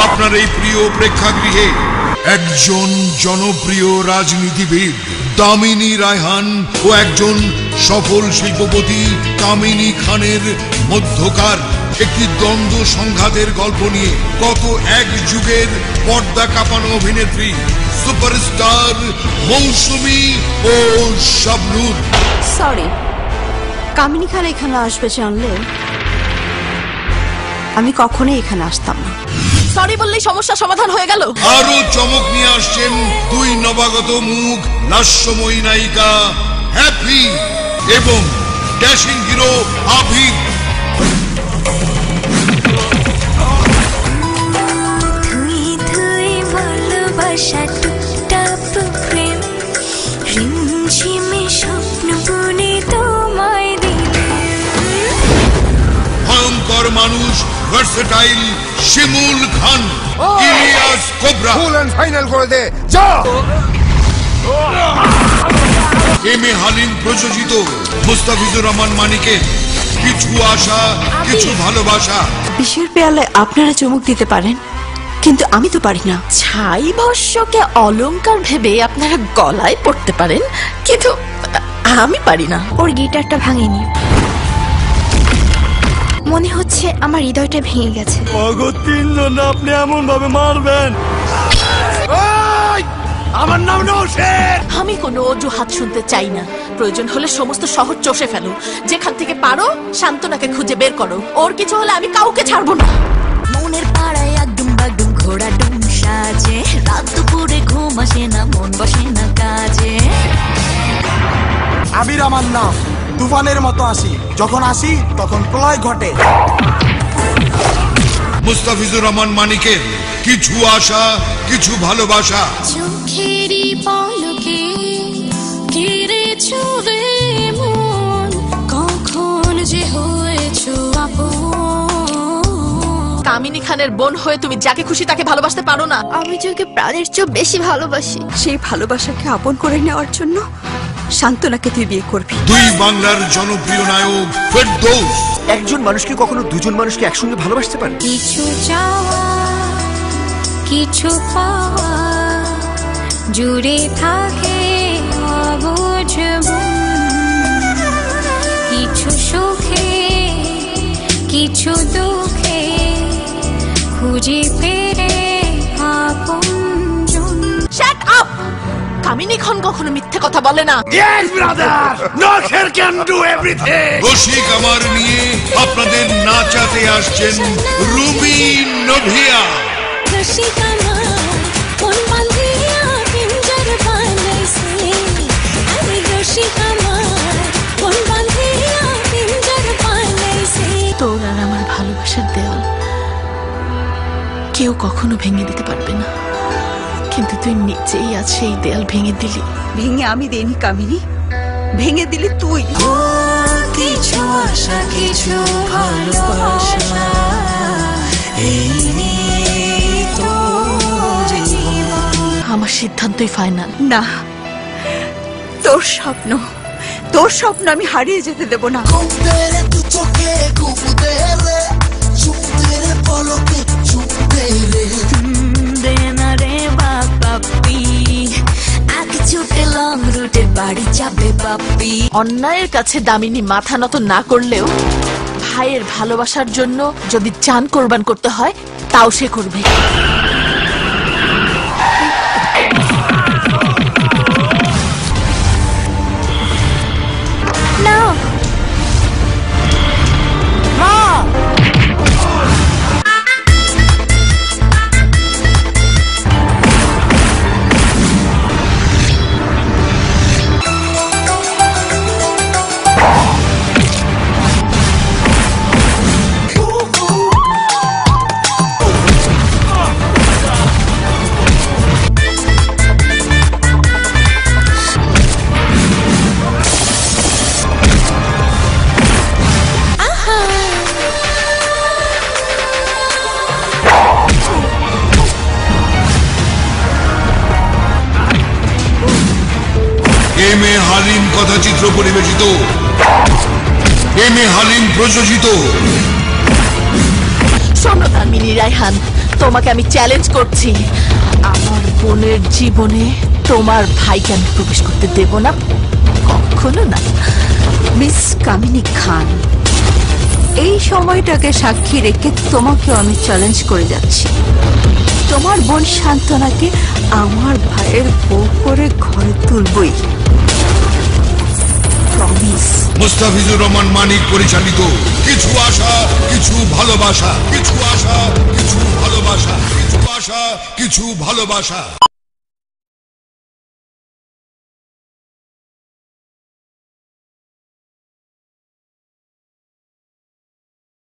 আপনার এই প্রিয় প্রেক্ষাগৃহে একজন জনপ্রিয় রাজনীতিবিদ দামিনী রায়হান ও একজন সফল শিল্পপতি কামিনী খানের মধ্যকার একটি দ্বন্দ্ব সংঘাতের গল্প নিয়ে গত এক যুগের পর্দা কাঁপানো অভিনেত্রী সুপারস্টার মৌসুমী ও শাবনূর। সরি, কামিনী খান এখানে আসবে জানলে আমি কখনোই এখানে আসতাম না। সরি বললেই সমস্যা সমাধান হয়ে গেল। আরো চমক নিয়ে আসছেন দুই নবাগত মুখ, লাস্যময়ী নায়িকা হ্যাপি এবং ড্যাশিং হিরো আবিদ। ভয়ঙ্কর মানুষ versatile Shimul Khan, Ilias Kobra. Full and final করে দে যা। এম এ হালিম প্রযোজিত মুস্তাফিজুর রহমান মানিকের কিছু আশা কিছু ভালোবাসা। বিষের পেয়ালে আপনারা চুমুক দিতে পারেন, কিন্তু আমি তো পারি না। ছাই ভস্যকে অলংকার ভেবে আপনারা গলায় পড়তে পারেন, কিন্তু আমি পারি না। ওর গিটারটা ভাঙেনি, মনে হচ্ছে আমার হৃদয়টা ভেঙে গেছে। তিনজন আপনি এমন ভাবে মারবেন? আমার নাম নওশের। আমি কোনো অজুহাত শুনতে চাই না। প্রয়োজন হলে সমস্ত শহর চষে ফেলো, যেখান থেকে পারো শান্তনাকে খুঁজে বের করো। ওর কিছু হলে আমি কাউকে ছাড়বো না। মনের পাড়ায় একদম বাগডুম ঘোড়া ডুম সাজে, রাত দুপুরে ঘুম আসে না, মন বসে না কাজে। আবির আমার নাম, তুফানের মতো আসি, যখন আসি তখন প্রলয় ঘটে। মুস্তাফিজুর রহমান মানিকের কিছু আশা কিছু ভালোবাসা। চোখেরই পলকে ঘিরেছো রে মন, কখন যে হয়েছো আপন। কামিনী খানের বোন হয়ে তুমি যাকে খুশি তাকে ভালোবাসতে পারো না। আমি যাকে প্রাণের চেয়ে বেশি ভালোবাসি, সেই ভালোবাসাকে আপন করে নেওয়ার জন্য শান্তনাকে তুই বিয়ে করবি। দুই বাংলার জনপ্রিয় নায়ক ফেরদৌস। একজন মানুষকে কখনো দুজন মানুষকে একসঙ্গে ভালোবাসতে পারে? কিছু চাওয়া কিছু পাওয়া জুড়ে থাকে অবুঝ মন, কিছু সুখে কিছু দুঃখে খুঁজে ফেরে আপনজন। Shut up! কামিনী খান কখনো মিথ্যে কথা বলে না। Yes brother, Nowsher can do everything. রসিক আমার নিয়ে আপনাদের নাচাতে আসছেন রুবি নোভিয়া। রসিক আমার কোন বাঁধিয়া পিঞ্জর বানাইছে, আরে রসিক আমার কোন বাঁধিয়া পিঞ্জর বানাইছে। তোর আর আমার ভালোবাসার দেওয়াল কেউ কখনো ভেঙে দিতে পারবে না, কিন্তু তুই নিচেই আছে এই দেয়াল ভেঙে দিলি। ভেঙে আমি দেইনি কামিনী, ভেঙে দিলি তুই। কিছু আশা কিছু ভালোবাসা, এই তো জীবন। আমার সিদ্ধান্তই ফাইনাল। না, তোর স্বপ্ন আমি হারিয়ে যেতে দেব না। অন্যায়ের কাছে দামিনী মাথা নত না করলেও ভাইয়ের ভালোবাসার জন্য যদি জান কোরবান করতে হয় তাও সে করবে। এম এ হালিম কথাচিত্র পরিবেশিত, এম এ হালিম প্রযোজিত। শোনো দামিনী রায়হান, তোমাকে আমি চ্যালেঞ্জ করছি, আমার বোনের জীবনে তোমার ভাইকে আমি প্রবেশ করতে দেব না, কখনো না। মিস কামিনী খান, এই সময়টাকে সাক্ষী রেখে তোমাকে আমি চ্যালেঞ্জ করে যাচ্ছি, তোমার বোন শান্তনাকে আমার ভাইয়ের বউ করে ঘরে তুলবই। প্রমিস। মুস্তাফিজুর রহমান মানিক পরিচালিত কিছু আশা কিছু ভালোবাসা, কিছু আশা কিছু ভালোবাসা, কিছু আশা কিছু ভালোবাসা।